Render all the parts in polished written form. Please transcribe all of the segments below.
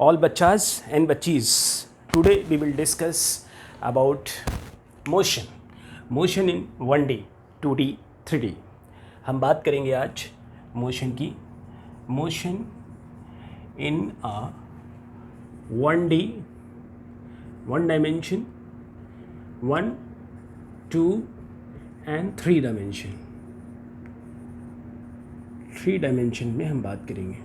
all bachas and bachis. Today we will discuss about motion in 1D, 2D, 3D. हम बात करेंगे आज motion की, motion in a 1D, 1 dimension, 1, 2 and 3 dimension. 3 dimension में हम बात करेंगे.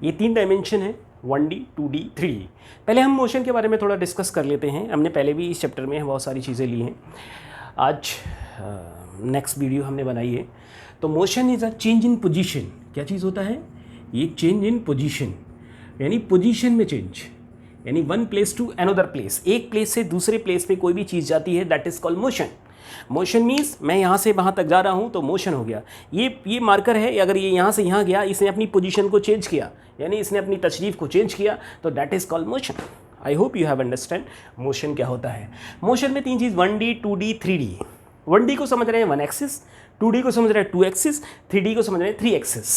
ये 3 डायमेंशन है 1D, 2D, 3D. पहले हम मोशन के बारे में थोड़ा डिस्कस कर लेते हैं. हमने पहले भी इस चैप्टर में बहुत सारी चीज़ें ली हैं. आज नेक्स्ट वीडियो हमने बनाई है. तो motion is a change in position. क्या चीज़ होता है ये? चेंज इन पोजीशन, यानी पोजीशन में चेंज, यानी one place to another place. एक प्लेस से दूसरे प्लेस पे कोई भी चीज़ जाती है, that is called motion. Motion means मैं यहाँ से वहाँ तक जा रहा हूँ तो मोशन हो गया. ये मार्कर है, अगर ये यहाँ से यहाँ गया, इसने अपनी पोजीशन को चेंज किया, यानी इसने अपनी तशरीफ को चेंज किया, तो that is called motion. I hope you have understand motion क्या होता है. मोशन में 3 चीज़ 1D, 2D, 3D. 1D को समझ रहे हैं 1 एक्सिस, 2D को समझ रहे हैं 2 एक्सिस, 3D को समझ रहे हैं 3 एक्सिस.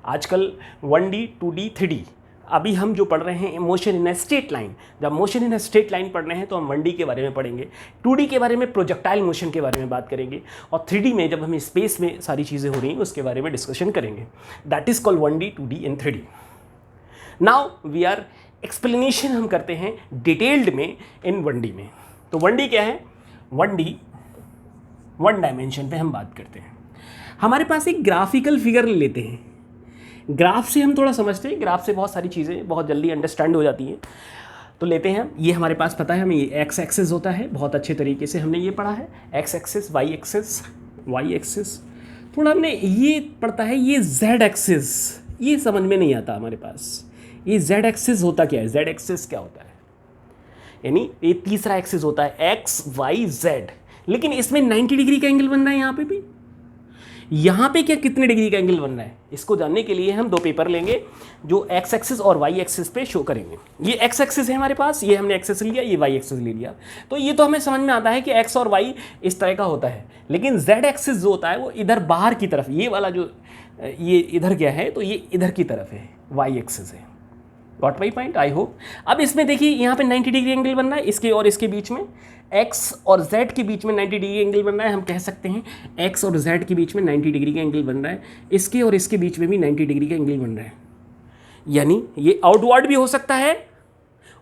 आजकल 1D, 2D, 3D. अभी हम जो पढ़ रहे हैं motion in a straight line. जब motion in a straight line पढ़ रहे हैं तो हम 1D के बारे में पढ़ेंगे, 2D के बारे में प्रोजेक्टाइल मोशन के बारे में बात करेंगे, और 3D में जब हम स्पेस में सारी चीज़ें हो रही हैं उसके बारे में डिस्कशन करेंगे. That is called 1D, 2D एंड 3D. Now we are explanation हम करते हैं डिटेल्ड में इन 1D में. तो 1D क्या है? 1D 1 डायमेंशन पे हम बात करते हैं. हमारे पास एक ग्राफिकल फिगर लेते हैं. ग्राफ से हम थोड़ा समझते हैं, ग्राफ से बहुत सारी चीज़ें बहुत जल्दी अंडरस्टैंड हो जाती हैं. तो लेते हैं, ये हमारे पास पता है हमें, ये एक्स एक्सिस होता है, बहुत अच्छे तरीके से हमने ये पढ़ा है. X axis, Y axis, Y axis. थोड़ा हमने ये पढ़ता है, ये जेड एक्सिस, ये समझ में नहीं आता हमारे पास. ये जेड एक्सिस होता क्या है? जेड एक्सिस क्या होता है? यानी ये तीसरा एक्सिस होता है एक्स वाई जेड, लेकिन इसमें 90 डिग्री का एंगल बन रहा है. यहाँ पे भी, यहाँ पे क्या कितने डिग्री का एंगल बन रहा है, इसको जानने के लिए हम 2 पेपर लेंगे जो एक्स एक्सिस और वाई एक्सिस पे शो करेंगे. ये एक्स एक्सिस है हमारे पास, ये हमने एक्सिस लिया, ये वाई एक्सिस ले लिया. तो ये तो हमें समझ में आता है कि एक्स और वाई इस तरह का होता है. लेकिन जेड एक्सिस जो होता है वो इधर बाहर की तरफ, ये वाला जो ये इधर क्या है, तो ये इधर की तरफ है, वाई एक्सिस है. Got my point? I hope. अब इसमें देखिए यहाँ पे 90 डिग्री एंगल बन रहा है, इसके और इसके बीच में, x और z के बीच में 90 डिग्री एंगल बन रहा है. हम कह सकते हैं x और z के बीच में 90 डिग्री का एंगल बन रहा है. इसके और इसके बीच में भी 90 डिग्री का एंगल बन रहा है. यानी ये आउटवर्ड भी हो सकता है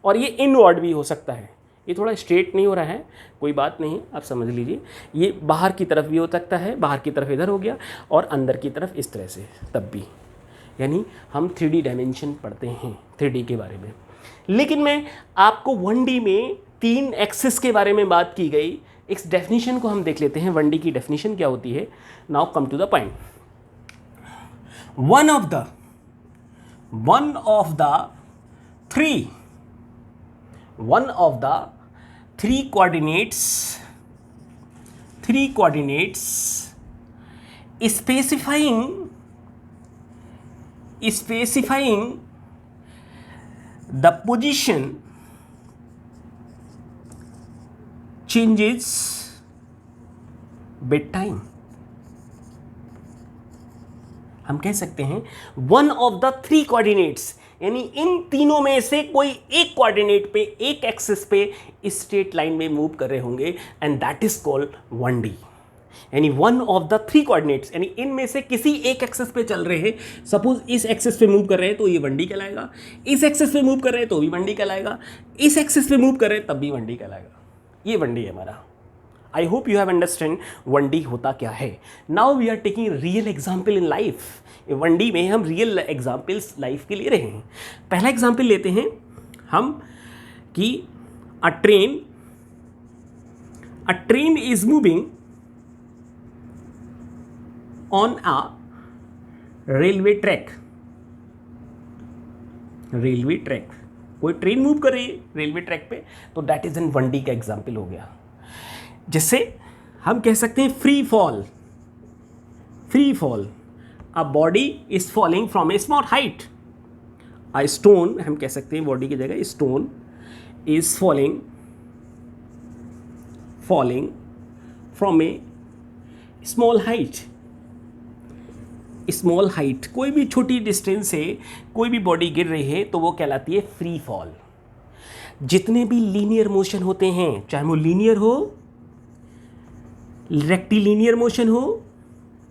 और ये इनवर्ड भी हो सकता है. ये थोड़ा स्ट्रेट नहीं हो रहा है, कोई बात नहीं, आप समझ लीजिए. ये बाहर की तरफ भी हो सकता है, बाहर की तरफ इधर हो गया, और अंदर की तरफ इस तरह से, तब भी. यानी हम 3D डायमेंशन पढ़ते हैं 3D के बारे में. लेकिन मैं आपको 1D में 3 एक्सिस के बारे में बात की गई. इस डेफिनेशन को हम देख लेते हैं. 1D की डेफिनेशन क्या होती है? Now come to the point. One of the three coordinates specifying the position changes with time. हम कह सकते हैं वन ऑफ द 3 कोऑर्डिनेट्स, यानी इन तीनों में से कोई एक कोऑर्डिनेट पे, एक एक्सिस पे स्ट्रेट लाइन में मूव कर रहे होंगे, and that is called 1D. यानी वन ऑफ द 3 कोऑर्डिनेट्स, यानी इनमें से किसी एक एक्सिस पे चल रहे हैं. सपोज इस एक्सिस पे मूव कर रहे हैं तो ये 1D कहलाएगा, इस एक्सिस पे मूव कर रहे हैं तो भी 1D कहलाएगा, इस एक्सिस पे मूव कर रहे हैं तब भी 1D कहलाएगा. ये 1D है हमारा. I hope you have understand 1D होता क्या है. Now we are taking real example in life. 1D में हम रियल एग्जाम्पल्स लाइफ के ले रहे हैं. पहला एग्जाम्पल लेते हैं हम कि अ train is moving on a railway track. कोई ट्रेन मूव कर रही है रेलवे ट्रैक पे, तो दैट इज एन 1D का एग्जाम्पल हो गया. जिससे हम कह सकते हैं free fall. A body is falling from A small height. A stone, हम कह सकते हैं बॉडी की जगह stone is falling from A small height. Small height, कोई भी छोटी डिस्टेंस से कोई भी बॉडी गिर रही है तो वो कहलाती है फ्री फॉल। जितने भी लीनियर मोशन होते हैं, चाहे वो लीनियर हो, रेक्टिलीनियर मोशन हो,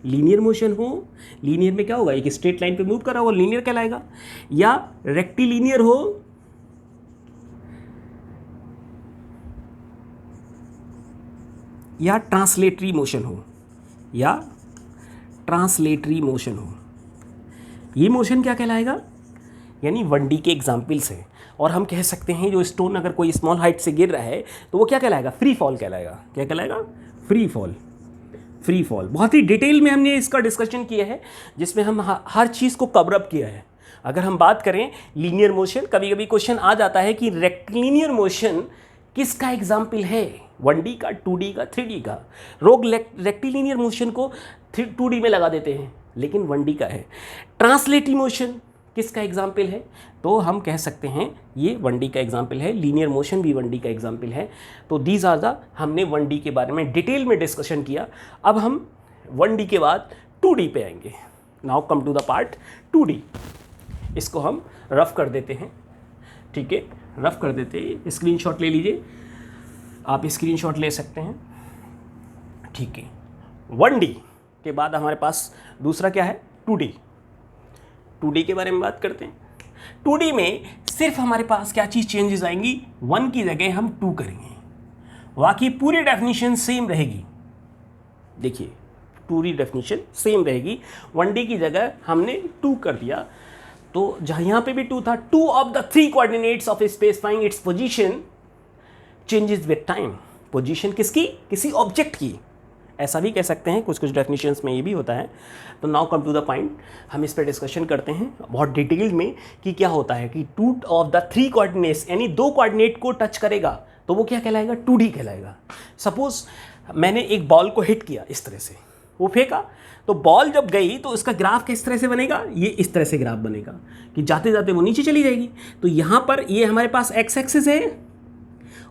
लीनियर मोशन हो, लीनियर में क्या होगा, एक स्ट्रेट लाइन पे मूव कर रहा हो, लीनियर कहलाएगा, या रेक्टिलीनियर हो, या ट्रांसलेटरी मोशन हो, या ट्रांसलेटरी मोशन हो, ये मोशन क्या कहलाएगा, यानी 1D के एग्जाम्पल्स हैं। और हम कह सकते हैं जो स्टोन अगर कोई स्मॉल हाइट से गिर रहा है तो वो क्या कहलाएगा, फ्री फॉल कहलाएगा। क्या कहलाएगा, फ्री फॉल। फ्री फॉल बहुत ही डिटेल में हमने इसका डिस्कशन किया है, जिसमें हम हर चीज़ को कवर अप किया है। अगर हम बात करें लीनियर मोशन, कभी कभी क्वेश्चन आ जाता है कि रेक्टिलिनियर मोशन किसका एग्जाम्पल है, 1D का, 2D का, 3D का। लोग रेक्टिलिनियर मोशन को 2D में लगा देते हैं, लेकिन 1D का है। ट्रांसलेटरी मोशन किसका एग्जाम्पल है, तो हम कह सकते हैं ये 1D का एग्जाम्पल है। लीनियर मोशन भी 1D का एग्जाम्पल है। तो दीज आर द, हमने 1D के बारे में डिटेल में डिस्कशन किया। अब हम 1D के बाद 2D पे आएंगे। Now come to the part 2D। इसको हम रफ कर देते हैं, ठीक है, रफ कर देते हैं। स्क्रीनशॉट ले लीजिए, आप स्क्रीनशॉट ले सकते हैं, ठीक है। 1D के बाद हमारे पास दूसरा क्या है, 2D। 2D के बारे में बात करते हैं। 2D में सिर्फ हमारे पास क्या चीज़ चेंजेस आएंगी, 1 की जगह हम 2 करेंगे, बाकी पूरी डेफिनेशन सेम रहेगी। देखिए पूरी डेफिनेशन सेम रहेगी, 1D की जगह हमने 2 कर दिया। तो जहाँ यहाँ पे भी 2 था, 2 of the 3 coordinates of specifying its position changes with time. Position किसकी, किसी ऑब्जेक्ट की, ऐसा भी कह सकते हैं, कुछ कुछ डेफिनेशंस में ये भी होता है। तो now come to the point, हम इस पर डिस्कशन करते हैं बहुत डिटेल में कि क्या होता है कि 2 ऑफ द 3 कोऑर्डिनेट्स, यानी 2 कोऑर्डिनेट को टच करेगा तो वो क्या कहलाएगा, 2D कहलाएगा। सपोज मैंने एक बॉल को हिट किया, इस तरह से वो फेंका, तो बॉल जब गई तो उसका ग्राफ किस तरह से बनेगा, ये इस तरह से ग्राफ बनेगा कि जाते जाते वो नीचे चली जाएगी। तो यहाँ पर ये हमारे पास एक्स एक्सिस है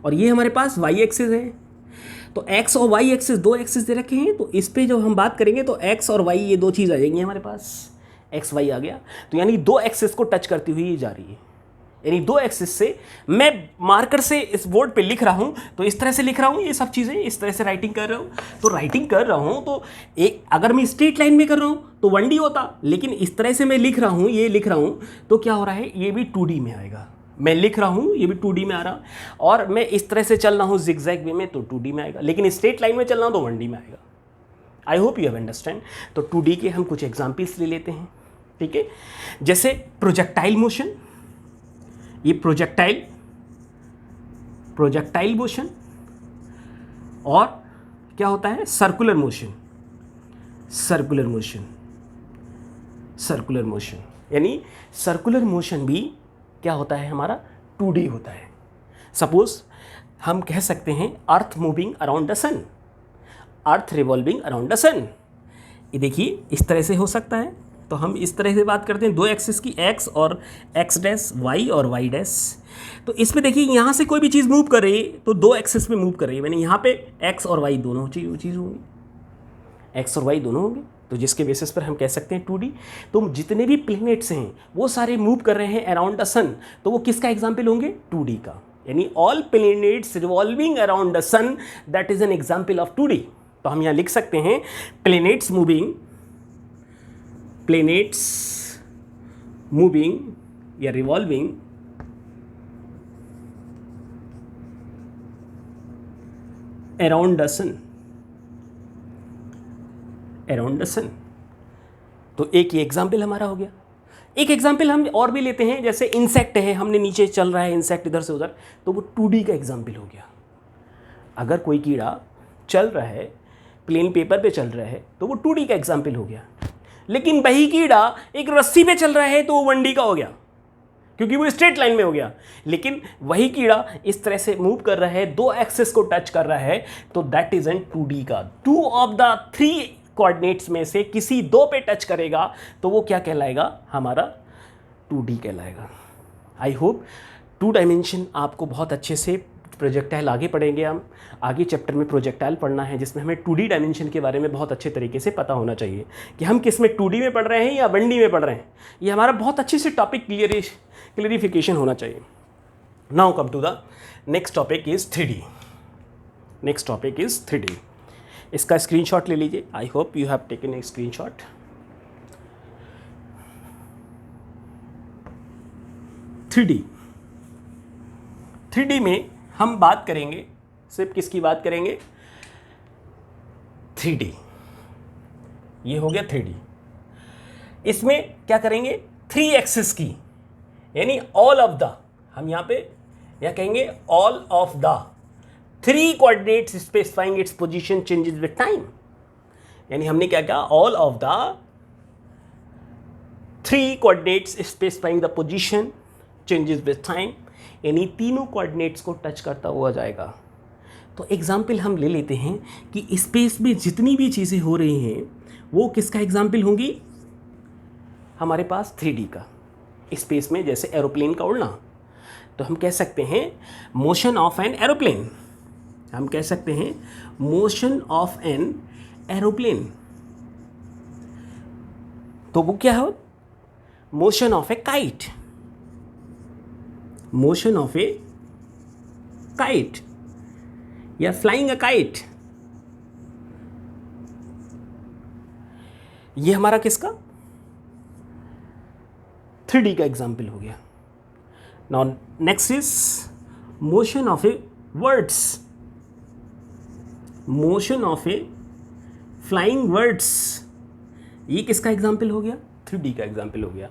और ये हमारे पास वाई एक्सिस है। तो x और y एक्सिस, 2 एक्सिस दे रखे हैं, तो इस पे जो हम बात करेंगे तो x और y ये 2 चीज़ आ जाएंगी हमारे पास, x y आ गया। तो यानी 2 एक्सिस को टच करती हुई ये जा रही है, यानी 2 एक्सिस से मैं मार्कर से इस बोर्ड पे लिख रहा हूँ, तो इस तरह से लिख रहा हूँ, ये सब चीज़ें इस तरह से राइटिंग कर रहा हूँ। तो राइटिंग कर रहा हूँ तो एक, अगर मैं स्ट्रेट लाइन में कर रहा हूँ तो 1D होता, लेकिन इस तरह से मैं लिख रहा हूँ, ये लिख रहा हूँ, तो क्या हो रहा है, ये भी 2D में आएगा। मैं लिख रहा हूँ, ये भी 2D में आ रहा, और मैं इस तरह से चल रहा हूँ जिगजैग वे में, तो 2D में आएगा, लेकिन स्ट्रेट लाइन में चल रहा हूँ तो 1D में आएगा। आई होप यू हैव अंडरस्टैंड। तो 2D के हम कुछ एग्जाम्पल्स ले लेते हैं, ठीक है। जैसे प्रोजेक्टाइल मोशन, ये प्रोजेक्टाइल मोशन, और क्या होता है, सर्कुलर मोशन। यानी सर्कुलर मोशन भी क्या होता है हमारा, 2D होता है। सपोज हम कह सकते हैं earth moving around the sun, earth revolving around the sun. ये देखिए इस तरह से हो सकता है। तो हम इस तरह से बात करते हैं 2 एक्सिस की, x और x डैश, y और y डैश। तो इसमें देखिए यहाँ से कोई भी चीज़ मूव कर रही है तो 2 एक्सिस में मूव कर रही है, मैंने यहाँ पे x और y दोनों चीज़ होंगी, x और y दोनों होंगे, तो जिसके बेसिस पर हम कह सकते हैं 2D। तो जितने भी प्लैनेट्स हैं वो सारे मूव कर रहे हैं अराउंड द सन, तो वो किसका एग्जाम्पल होंगे, 2D का। यानी all planets revolving around the sun, that is an example of 2D। तो हम यहाँ लिख सकते हैं प्लैनेट्स मूविंग या रिवॉल्विंग अराउंड द सन, तो एक ये एग्जाम्पल हमारा हो गया। एक एग्जाम्पल हम और भी लेते हैं, जैसे इंसेक्ट है, हमने नीचे चल रहा है इंसेक्ट इधर से उधर, तो वो 2D का एग्जाम्पल हो गया। अगर कोई कीड़ा चल रहा है, प्लेन पेपर पे चल रहा है, तो वो 2D का एग्जाम्पल हो गया। लेकिन वही कीड़ा एक रस्सी पे चल रहा है तो वो 1D का हो गया, क्योंकि वो स्ट्रेट लाइन में हो गया। लेकिन वही कीड़ा इस तरह से मूव कर रहा है, 2 एक्सिस को टच कर रहा है, तो दैट इज एन 2D का। 2 ऑफ द 3 कोऑर्डिनेट्स में से किसी 2 पे टच करेगा तो वो क्या कहलाएगा, हमारा 2D कहलाएगा। आई होप 2 डायमेंशन आपको बहुत अच्छे से प्रोजेक्टाइल आगे पढ़ेंगे हम। आगे चैप्टर में प्रोजेक्टाइल पढ़ना है, जिसमें हमें 2D डायमेंशन के बारे में बहुत अच्छे तरीके से पता होना चाहिए कि हम किस में 2D में पढ़ रहे हैं या 1D में पढ़ रहे हैं। ये हमारा बहुत अच्छे से टॉपिक क्लियरिफिकेशन होना चाहिए। Now come to the next topic is 3D। Next topic is 3D। इसका स्क्रीनशॉट ले लीजिए। I hope you have taken a screenshot. 3D में हम बात करेंगे, सिर्फ किसकी बात करेंगे? 3D। ये हो गया 3D। इसमें क्या करेंगे? 3 एक्सिस की, यानी ऑल ऑफ द, हम यहाँ पे क्या कहेंगे? All of the 3 coordinates specifying its position changes with time. यानी हमने क्या कहा? All of the 3 coordinates specifying the position changes with time, यानी तीनों कोऑर्डिनेट्स को टच करता हुआ जाएगा। तो एग्जाम्पल हम ले लेते हैं कि स्पेस में जितनी भी चीज़ें हो रही हैं वो किसका एग्जाम्पल होंगी? हमारे पास 3D का। स्पेस में जैसे एरोप्लेन का उड़ना, तो हम कह सकते हैं मोशन ऑफ एन एरोप्लेन। हम कह सकते हैं मोशन ऑफ एन एरोप्लेन। तो वो क्या हो? Motion of A kite. Motion of A kite या फ्लाइंग अ काइट। ये हमारा किसका? 3D का एग्जाम्पल हो गया। Now next is motion of A words. Motion of A flying words, ये किसका एग्जाम्पल हो गया? 3D का एग्जाम्पल हो गया।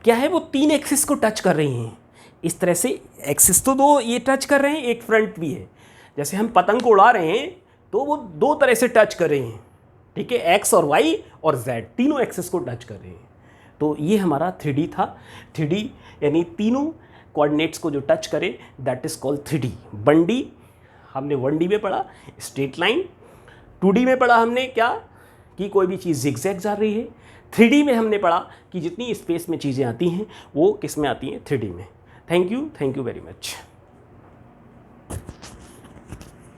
क्या है? वो 3 एक्सिस को टच कर रही हैं। इस तरह से एक्सिस तो 2 ये टच कर रहे हैं, एक फ्रंट भी है। जैसे हम पतंग को उड़ा रहे हैं तो वो 2 तरह से टच कर रहे हैं, ठीक है? एक्स और वाई और जेड, तीनों एक्सिस को टच कर रहे हैं। तो ये हमारा 3D था। 3D यानी तीनों कोऑर्डिनेट्स को जो टच करे, that is called 3D। 1D हमने 1D में पढ़ा स्ट्रेट लाइन। 2D में पढ़ा हमने क्या? कि कोई भी चीज़ जिगजैग जा रही है। 3D में हमने पढ़ा कि जितनी स्पेस में चीज़ें आती हैं वो किस में आती हैं? 3D में। Thank you very much.